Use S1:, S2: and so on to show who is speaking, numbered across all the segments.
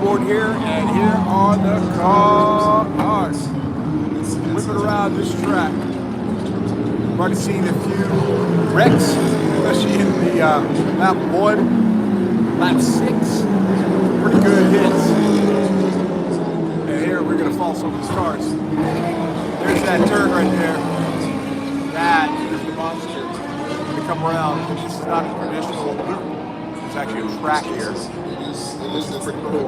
S1: leaderboard here, and here are the cars whipping around this track. I've already seen a few wrecks, especially in the lap 1, lap 6. Pretty good hits. And here we're going to follow some of these cars. There's that turn right there. That is the monster. They come around. This is not a traditional loop. It's actually a track here. This is pretty cool.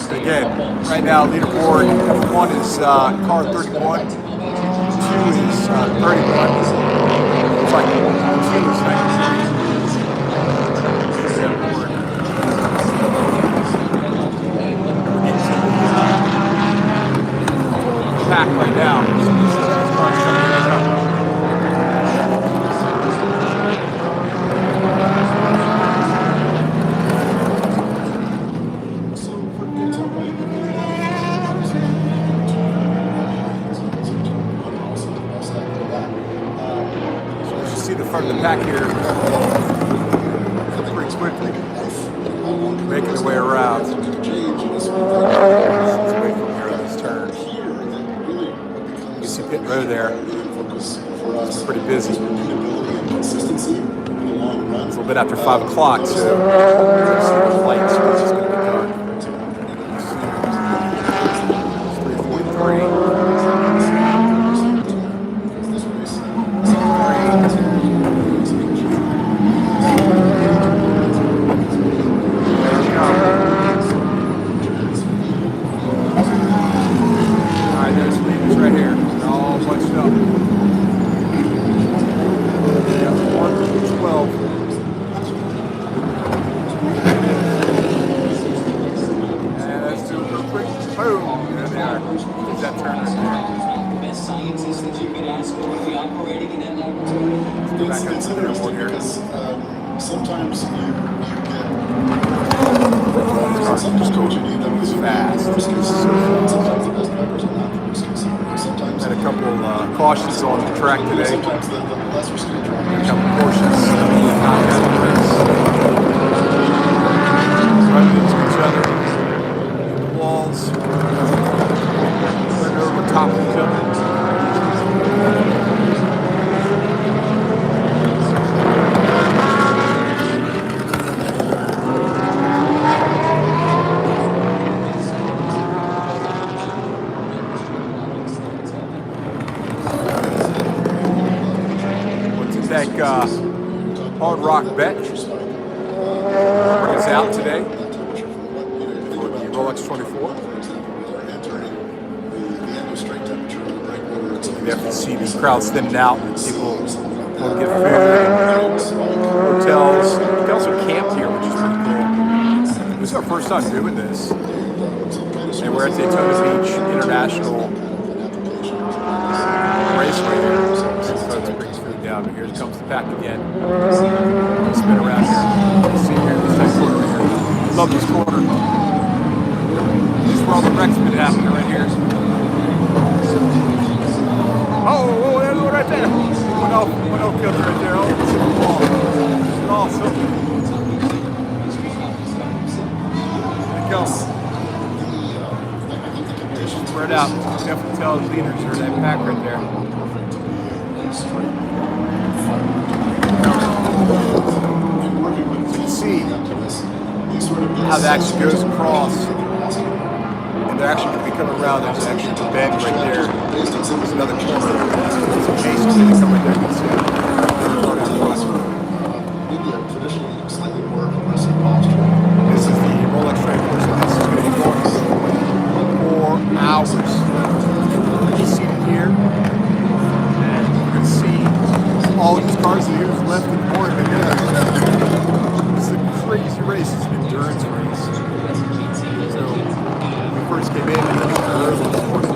S1: Again, right now, leaderboard F1 is car 31, 2 is 31. It's like 2 is 93. Pack right now. See the front of the pack here pretty quickly, making their way around. Let's wait from here on this turn. You see pit row there. It's pretty busy. It's a little bit after 5 o'clock, so you're going to see the lights, which is going to be dark. It's 3:43.
S2: Sometimes you get
S1: just going fast. Had a couple cautions on the track today. A couple portions running into each other. The walls running over the top of each other. Thank Hard Rock Bet bringing us out today for the Rolex 24. You have to see the crowds thinning out. People want to get food. Hotels. You can also camp here, which is pretty cool. This is our first time doing this. And we're at Daytona Beach International Raceway here. But here comes the pack again. Spin around here. See here, this nice corner right here. Love this corner. This is where all the wrecks been happening right here. Oh, there's one right there. One off kilter right there. Oh, it's a ball. Awesome. Here it comes. Just spread out. You can definitely tell the leaders are that pack right there. So you see how that actually goes across, and they're actually going to be coming around. There's actually a bend right there. There's another corner. There's a Jason going to come right there. You can see it. This is the Rolex track course, and this is going to be going for 4 hours. You see it here, and you can see all of these cars that here's left in the morning. It's a crazy race. It's an endurance race. So when we first came in, and early this morning,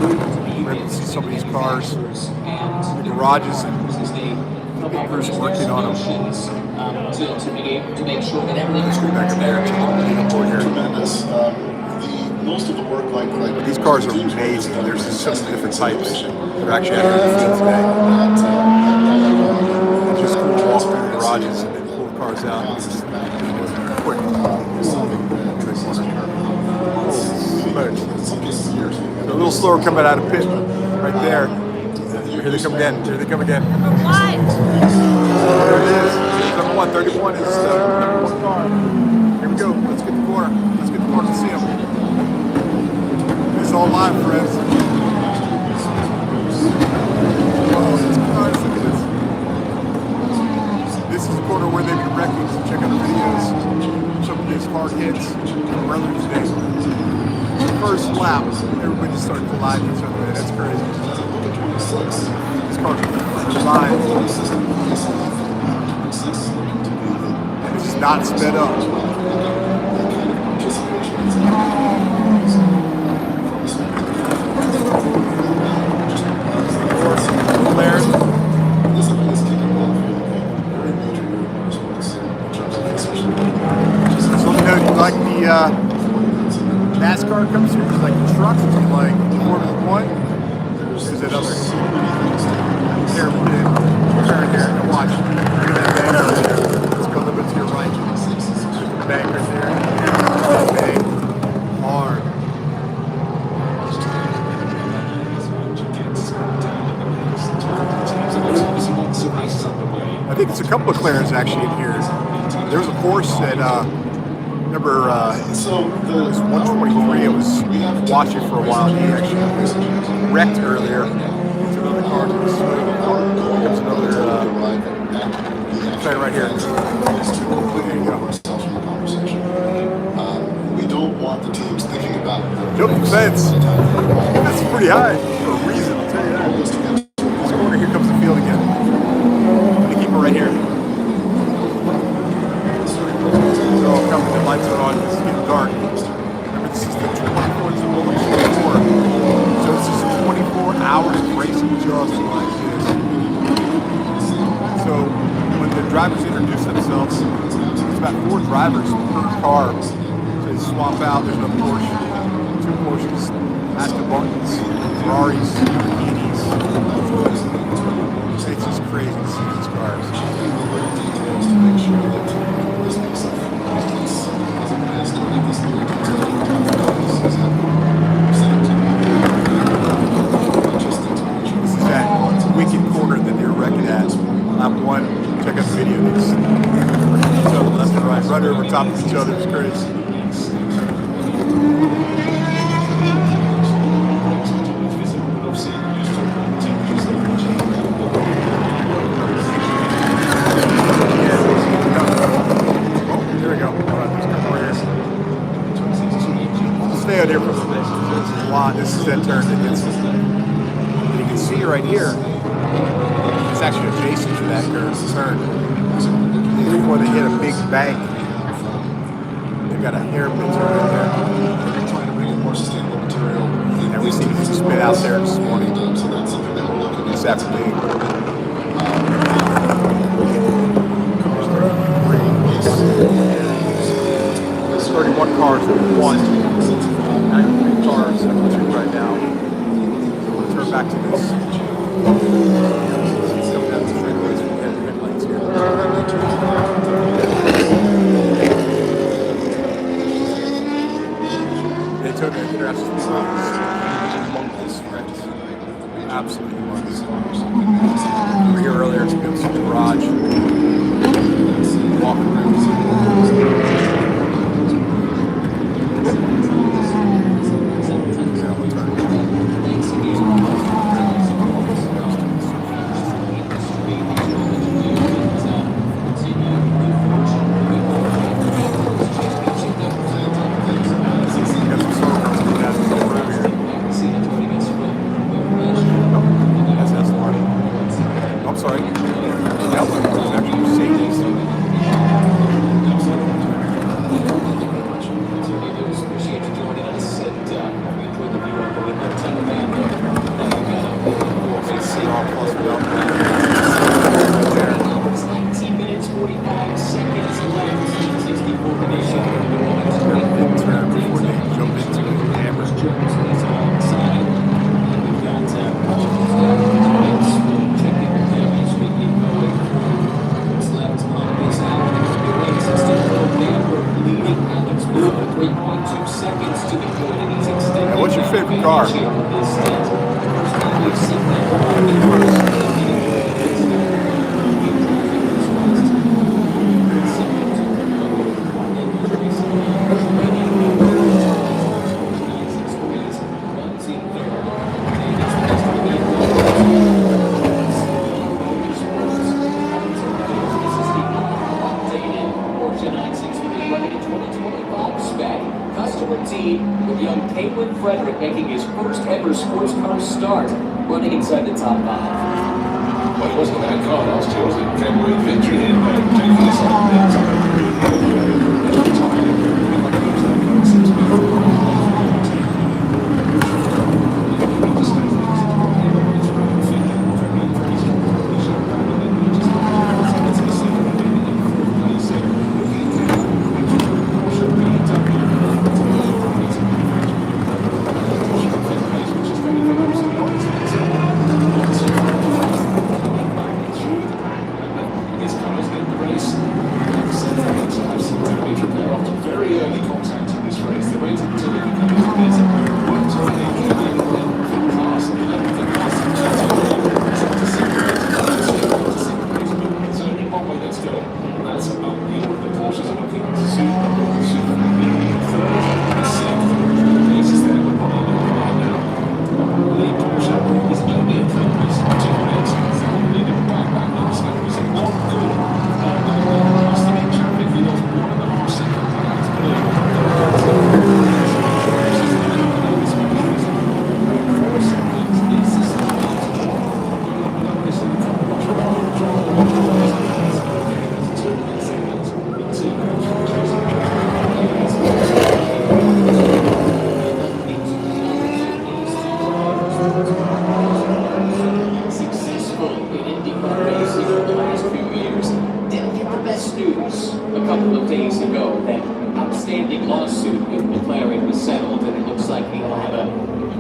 S1: we were able to see some of these cars in the garages and the crews working on them.
S2: To be able to make sure that everything
S1: Let's go back up there to the leaderboard here.
S2: tremendous. Most of the work, like
S1: These cars are amazing. There's just so many different types that are actually out here in the field today. It's just cool to walk through the garages and then pull the cars out. It's just quick. modes.
S2: In some cases, years.
S1: They're a little slower coming out of pit right there. Here they come again. Here they come again.
S3: Number one.
S1: There it is. Number one. 31 is the number one car. Here we go. Let's get the corner. Let's get the corner to see them. It's all live, friends. Oh, it's nice. Look at this. This is the corner where they've been wrecking. So check out the videos. Some of these hard hits earlier today. First lap, everybody just started colliding each other. That's crazy. This car's alive. And it's just not sped up. McLaren. So let me know if you like the NASCAR comes here. It's like trucks, it's like Formula One. There's another here we did. Turn here and watch. Look at that bank right there. Let's go a little bit to your right. There's the bank right there. Bang. Hard. I think it's a couple of McLarens actually in here. There was a Porsche that remember
S2: So
S1: it was 123. I was watching for a while. He actually wrecked earlier. It's another car. Here comes another plane right here. There you go.
S2: We don't want the teams thinking about
S1: Jumping fence. That's pretty high for a reason. I'll tell you that. This corner, here comes the field again. I'm gonna keep it right here. So coming, the lights are on. It's getting dark. Remember, this is the 24. It's a rolling 24. So it's just 24 hours of racing just like this. So when the drivers introduce themselves, it's about 4 drivers per car. So they swap out. There's no Porsche, 2 Porsches, Aston Martins, Ferraris, Lamborghinis. It's just crazy to see these cars. This is that wicked corner that they're wrecking at. Lap 1, check out the video. Each other left and right, right over top of each other. It's crazy. Stay out here for a little bit. This is that turn that gets. And you can see right here, it's actually adjacent to that curve turn. Before they hit a big bank, they've got a hairpin turn right there.
S2: They're trying to bring in more sustainable material.
S1: And we see it spit out there this morning,
S2: So that's something that we're looking
S1: this
S2: at.
S1: afternoon. There's 31 cars that won. 93 cars that are 2 right now. So we'll turn back to this. See some of the straightways from the headlights here. Daytona International Speedway is humongous, friends. Absolutely humongous. We were here earlier to go to the garage. Walk around. I'm sorry. That one was actually Mercedes. favorite car?
S3: With young Caitlin Frederick making his first ever sports car start, running inside the top 5.
S4: Well, it wasn't a bad car last year, was it? Came away with victory here, but taking this on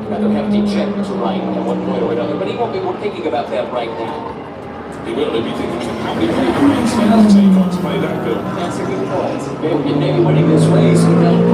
S3: rather hefty check to write at one point or another, but he won't be thinking about that right now.
S4: He will. He'll be thinking, how many people are expected to take on to pay that bill?
S3: That's a good point. Maybe winning this race will help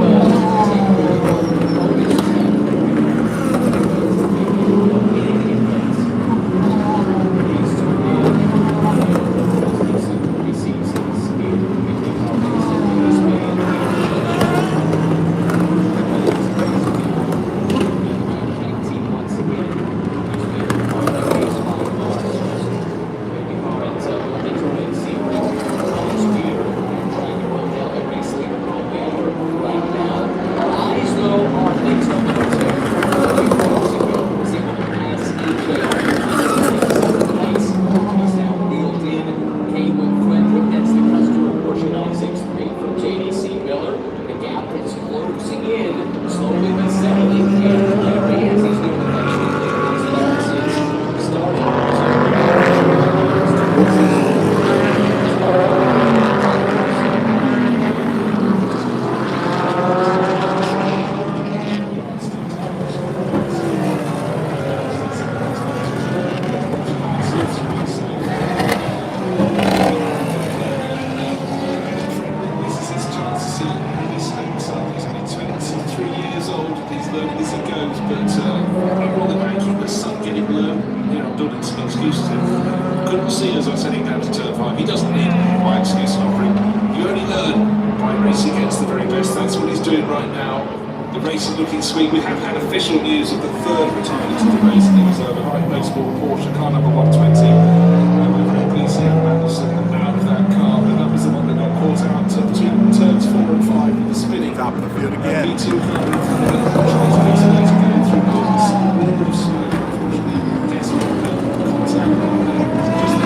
S4: Looking sweet. We have had official news of the third retirement of the race. It was the High Baseball Porsche car number 120. We're very pleased to have Anderson out of that car, but that was the one that got caught out between turns 4 and 5 with the spinning.
S1: Top of the field again.
S4: B2 car in front of it. Tries to go through Gordon's unfortunately desperate contact on there. Just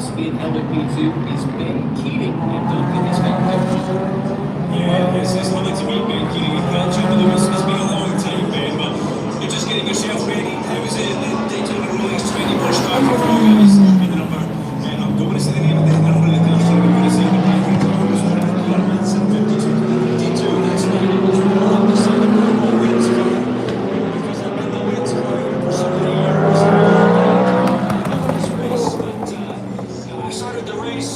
S3: else in LMP2 is Ben Keating, and Duncan is back there.
S5: Yeah, it's lovely to meet Ben Keating in Belgium. It's been a long time, Ben, but you're just getting yourself ready. How was it? The Daytona Rolex 20 horsepower for you guys in the number. I don't want to say the name of the number of the car, so I'm going to say the back end. It was one of the elements in 52 to 52. That's why it was more of the side of the wins coming. Because I've been the wins coming for so many years. This race, but I started the race.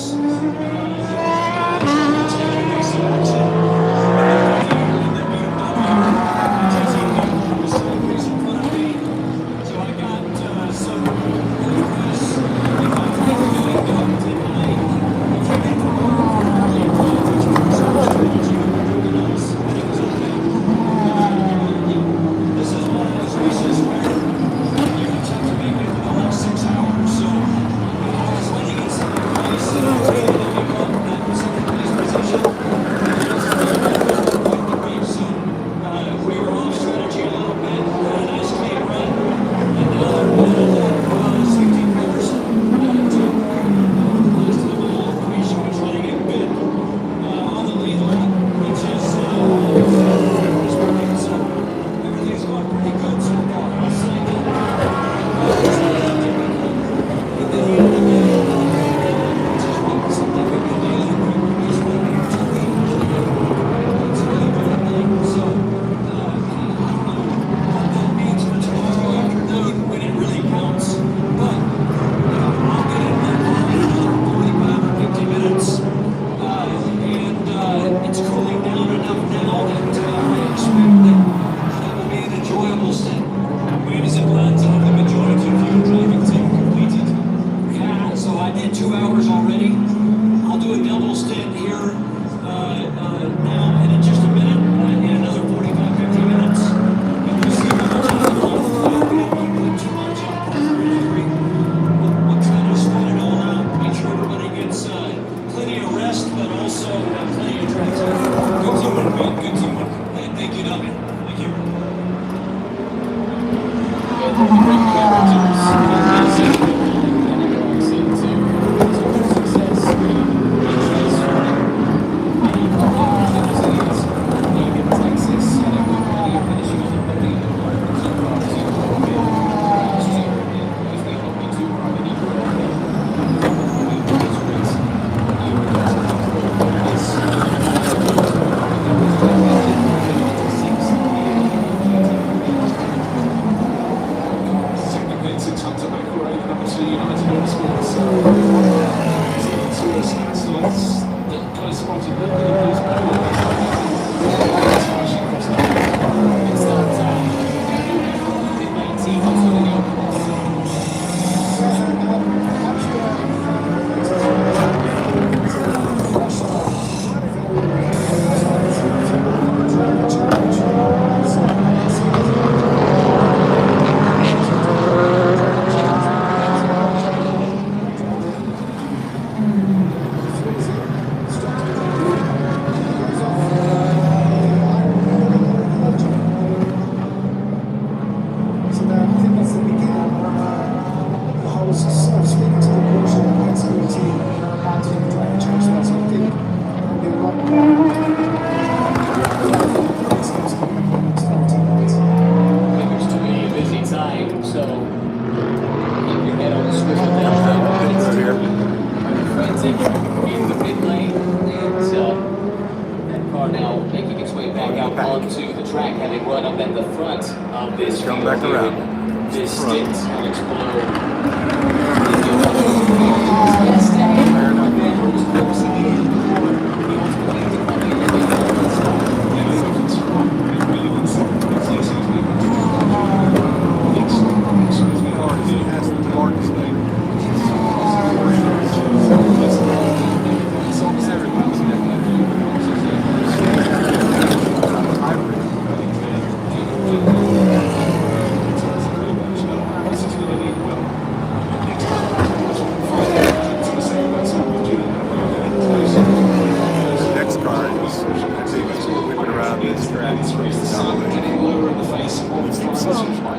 S3: Onto the track, having run up at the front of this.
S1: Come back around.
S3: This stint will explode.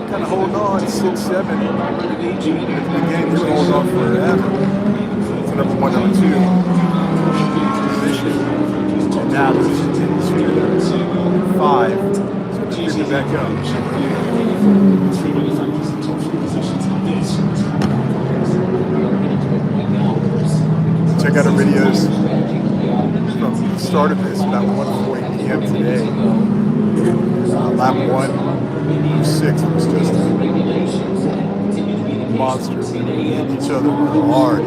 S1: Kind of hold on, 6-7. The game will hold on forever. number one, number two position. And now there's 5. So they're picking back up. Check out the videos from the start of this, about 1:40 p.m. today. Lap 1 through 6 was just a monster. They hit each other hard.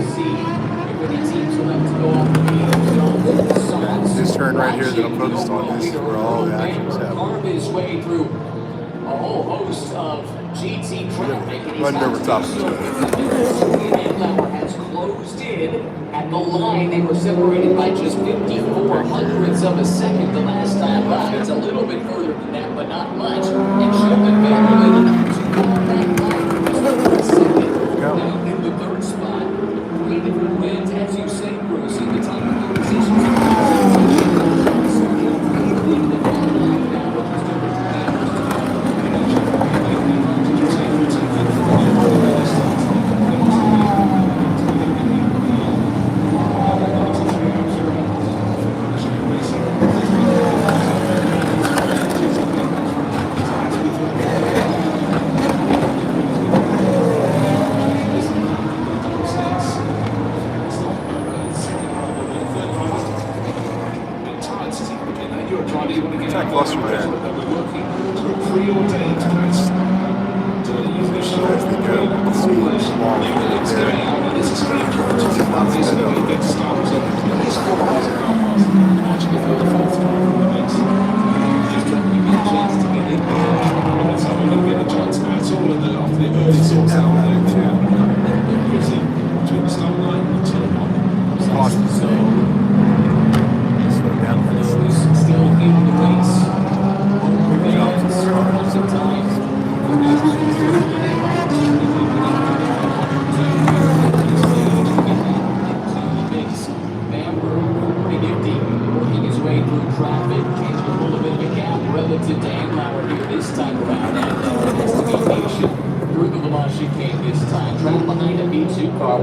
S1: This turn right here that I'm focused on, this is where all the action is happening.
S3: Carve his way through a whole host of GT traffic.
S1: Running over top of each other.
S3: Has closed in at the line. They were separated by just 54 hundredths of a second the last time by. It's a little bit further than that, but not much. And Sheldon Vanderbilt not too far back by second. Now in the third spot, 3 different wins, as you say, Bruce, in the top positions.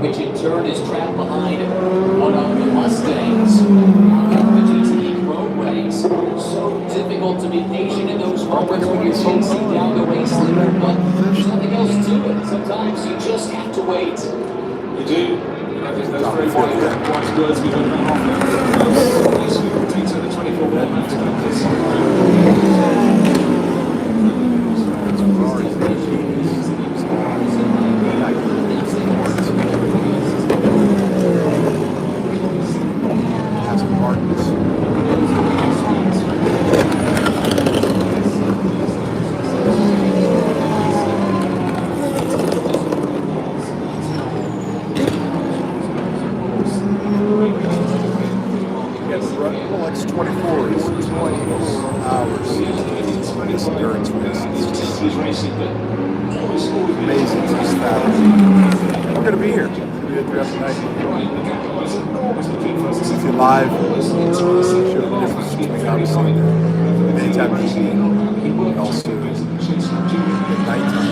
S3: Which in turn is trapped behind one of the Mustangs on the GT roadways. So difficult to be patient in those moments when you're chasing down the race leader, but there's nothing else to it. Sometimes you just have to wait.
S4: You do. I think those very wise words we heard about half an hour ago. At least we can take to the 24 minutes about this.
S1: Live, show the difference between obviously the daytime TV and also the nighttime.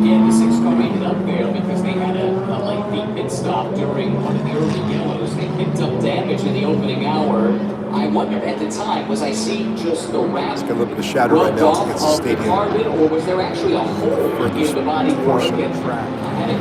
S3: Again, the 6 car ended up there because they had a lengthy pit stop during one of the early yellows. They picked up damage in the opening hour. I wondered at the time, was I seeing just the wrap
S1: Let's get a look at the shadow right now
S3: off
S1: against the
S3: of the
S1: stadium.
S3: carbon, or was there actually a hole in the body
S1: portion
S3: work?
S1: of the track.
S3: I had it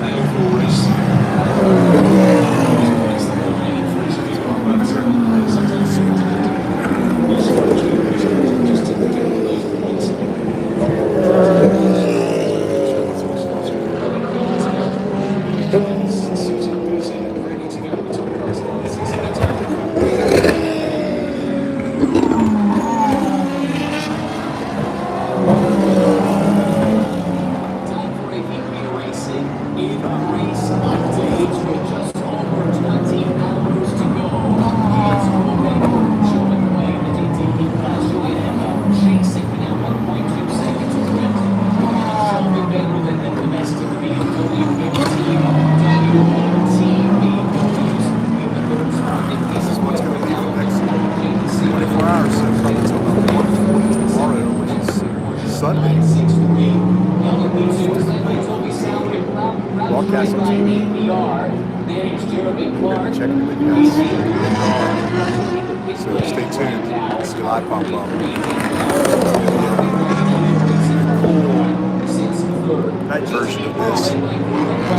S4: overall race.
S3: Time for a VP Racing in race updates with just over 20 hours to go. It's moving, showing the way the DTE Class UAM, chasing now 1.2 seconds of sprint. Showing better than the domestic BMW team, W1Team BMWs in the third spot. This is
S1: What's going to be the next 24 hours, so probably until about 1 tomorrow, which is Sunday. Broadcast on TV. Check in with you guys. So stay tuned. See live pop up. Night version of this. It's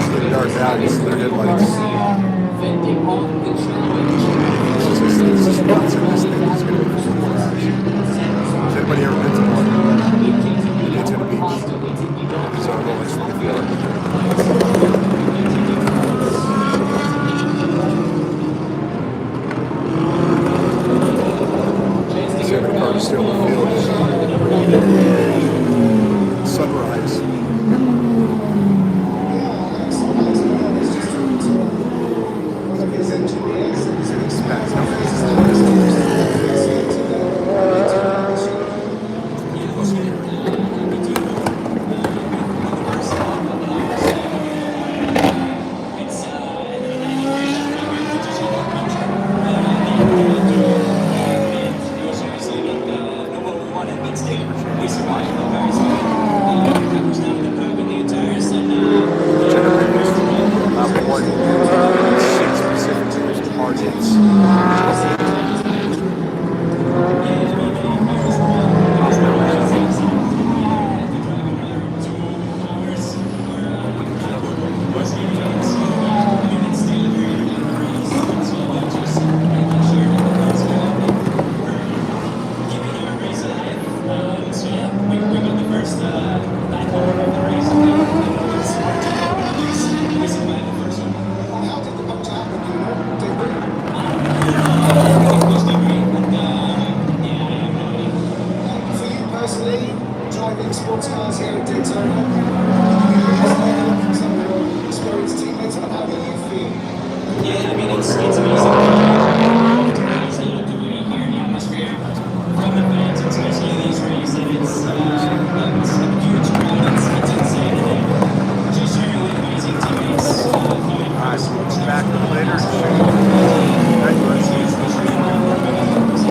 S1: getting dark out. You see their headlights. This is nuts in this thing. It's going to be 24 hours. Has anybody ever been to one? Been to the beach? So well, it's 24. Seven cars still in the field.